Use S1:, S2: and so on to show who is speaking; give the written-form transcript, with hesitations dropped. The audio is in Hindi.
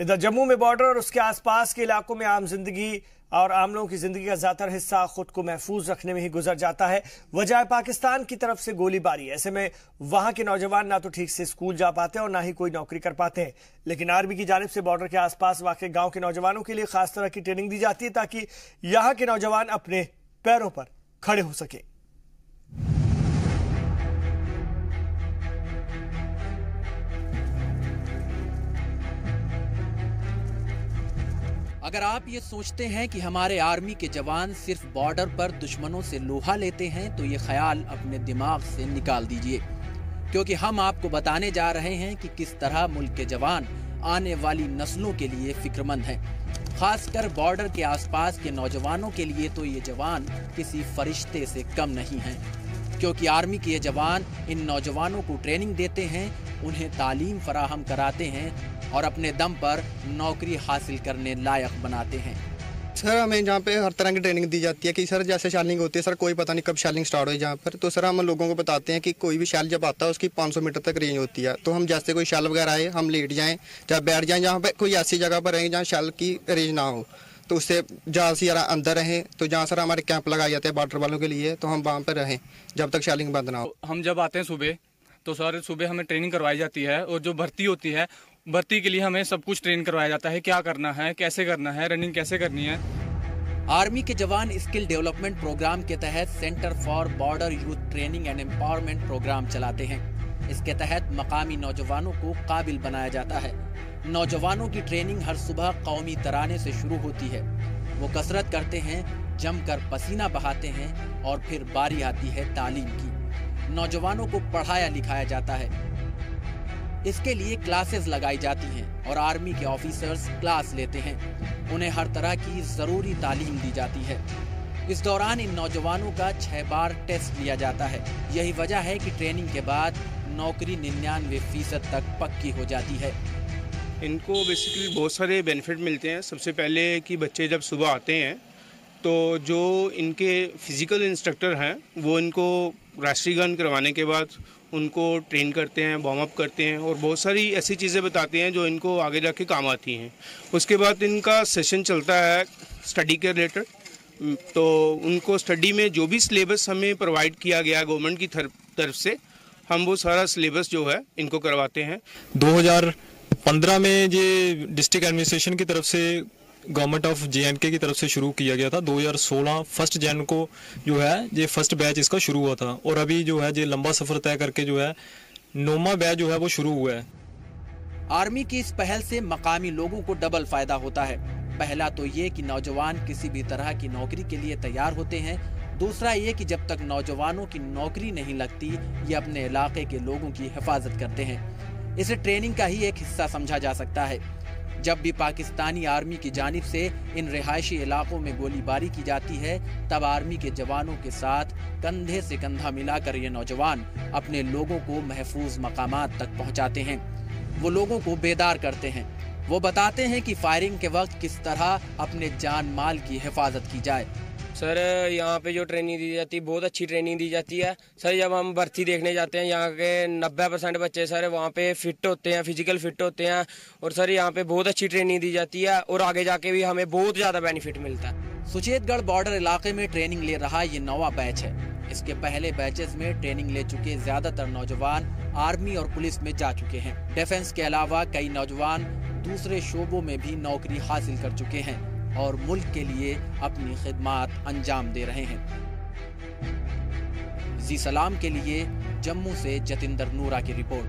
S1: इधर जम्मू में बॉर्डर और उसके आसपास के इलाकों में आम जिंदगी और आम लोगों की जिंदगी का ज्यादातर हिस्सा खुद को महफूज रखने में ही गुजर जाता है। वजह पाकिस्तान की तरफ से गोलीबारी। ऐसे में वहां के नौजवान ना तो ठीक से स्कूल जा पाते और ना ही कोई नौकरी कर पाते हैं। लेकिन आर्मी की जानिब से बॉर्डर के आसपास वाक़े गांव के नौजवानों के लिए खास तरह की ट्रेनिंग दी जाती है ताकि यहां के नौजवान अपने पैरों पर खड़े हो सके।
S2: अगर आप ये सोचते हैं कि हमारे आर्मी के जवान सिर्फ बॉर्डर पर दुश्मनों से लोहा लेते हैं तो ये ख्याल अपने दिमाग से निकाल दीजिए, क्योंकि हम आपको बताने जा रहे हैं कि किस तरह मुल्क के जवान आने वाली नस्लों के लिए फिक्रमंद हैं। खासकर बॉर्डर के आसपास के नौजवानों के लिए तो ये जवान किसी फरिश्ते से कम नहीं हैं, क्योंकि आर्मी के ये जवान इन नौजवानों को ट्रेनिंग देते हैं, उन्हें तालीम फराहम कराते हैं और अपने दम पर नौकरी हासिल करने लायक बनाते हैं।
S3: सर हमें जहाँ पे हर तरह की ट्रेनिंग दी जाती है कि सर जैसे शेलिंग होती है, सर कोई पता नहीं कब शेलिंग स्टार्ट हो जहाँ पर, तो सर हम लोगों को बताते हैं कि कोई भी शेल जब आता है उसकी 500 मीटर तक रेंज होती है, तो हम जैसे कोई शेल वगैरह आए हम लेट जाएं या बैठ जाएं जहाँ पे कोई ऐसी जगह पर रहें जहाँ शेल की रेंज ना हो, तो उससे ज़्यादा से ज़्यादा अंदर रहें। तो जहाँ सर हमारे कैंप लगाए जाते हैं बॉर्डर वालों के लिए, तो हम वहाँ पर रहें जब तक शेलिंग बंद ना हो।
S4: हम जब आते हैं सुबह तो सर सुबह हमें ट्रेनिंग करवाई जाती है, और जो भर्ती होती है भर्ती के लिए हमें सब कुछ ट्रेन करवाया जाता है, क्या करना है, कैसे करना है, रनिंग कैसे करनी है।
S2: आर्मी के जवान स्किल डेवलपमेंट प्रोग्राम के तहत centre for border youth training and empowerment programme चलाते हैं। इसके तहत मकामी नौजवानों को काबिल बनाया जाता है। नौजवानों की ट्रेनिंग हर सुबह कौमी तराने से शुरू होती है। वो कसरत करते हैं, जमकर पसीना बहाते हैं और फिर बारी आती है तालीम की। नौजवानों को पढ़ाया लिखाया जाता है। इसके लिए क्लासेस लगाई जाती हैं और आर्मी के ऑफिसर्स क्लास लेते हैं। उन्हें हर तरह की जरूरी तालीम दी जाती है। इस दौरान इन नौजवानों का 6 बार टेस्ट लिया जाता है। यही वजह है कि ट्रेनिंग के बाद नौकरी 99% तक पक्की हो जाती है।
S5: इनको बेसिकली बहुत सारे बेनिफिट मिलते हैं। सबसे पहले कि बच्चे जब सुबह आते हैं तो जो इनके फिजिकल इंस्ट्रक्टर हैं वो इनको राष्ट्रीय गान करवाने के बाद उनको ट्रेन करते हैं, वार्म अप करते हैं और बहुत सारी ऐसी चीज़ें बताते हैं जो इनको आगे जाके काम आती हैं। उसके बाद इनका सेशन चलता है स्टडी के रिलेटेड, तो उनको स्टडी में जो भी सिलेबस हमें प्रोवाइड किया गया गवर्नमेंट की तरफ से, हम वो सारा सिलेबस जो है इनको करवाते हैं।
S6: 2015 में ये डिस्ट्रिक्ट एडमिनिस्ट्रेशन की तरफ से गवर्नमेंट ऑफ JNK की तरफ से शुरू किया गया था। 2016 1 जनवरी को जो है ये फर्स्ट बैच इसका शुरू हुआ था, और अभी जो है ये लंबा सफर तय करके जो है 9वां बैच जो है वो शुरू हुआ है।
S2: आर्मी की इस पहल से मकामी लोगों को डबल फायदा होता है। पहला तो ये कि नौजवान किसी भी तरह की नौकरी के लिए तैयार होते हैं। दूसरा ये कि जब तक नौजवानों की नौकरी नहीं लगती, ये अपने इलाके के लोगों की हिफाजत करते हैं। इसे ट्रेनिंग का ही एक हिस्सा समझा जा सकता है। जब भी पाकिस्तानी आर्मी की जानिब से इन रिहायशी इलाकों में गोलीबारी की जाती है, तब आर्मी के जवानों के साथ कंधे से कंधा मिलाकर ये नौजवान अपने लोगों को महफूज मकामात तक पहुंचाते हैं। वो लोगों को बेदार करते हैं। वो बताते हैं कि फायरिंग के वक्त किस तरह अपने जान माल की हिफाजत की जाए।
S7: सर यहाँ पे जो ट्रेनिंग दी जाती है बहुत अच्छी ट्रेनिंग दी जाती है। सर जब हम भर्ती देखने जाते हैं, यहाँ के 90% बच्चे सर वहाँ पे फिट होते हैं, फिजिकल फिट होते हैं, और सर यहाँ पे बहुत अच्छी ट्रेनिंग दी जाती है और आगे जाके भी हमें बहुत ज़्यादा बेनिफिट मिलता है।
S2: सुचेतगढ़ बॉर्डर इलाके में ट्रेनिंग ले रहा ये 9वां बैच है। इसके पहले बैचेस में ट्रेनिंग ले चुके ज्यादातर नौजवान आर्मी और पुलिस में जा चुके हैं। डिफेंस के अलावा कई नौजवान दूसरे शोबों में भी नौकरी हासिल कर चुके हैं और मुल्क के लिए अपनी खिदमत अंजाम दे रहे हैं। जी सलाम के लिए जम्मू से जतिंदर नूरा की रिपोर्ट।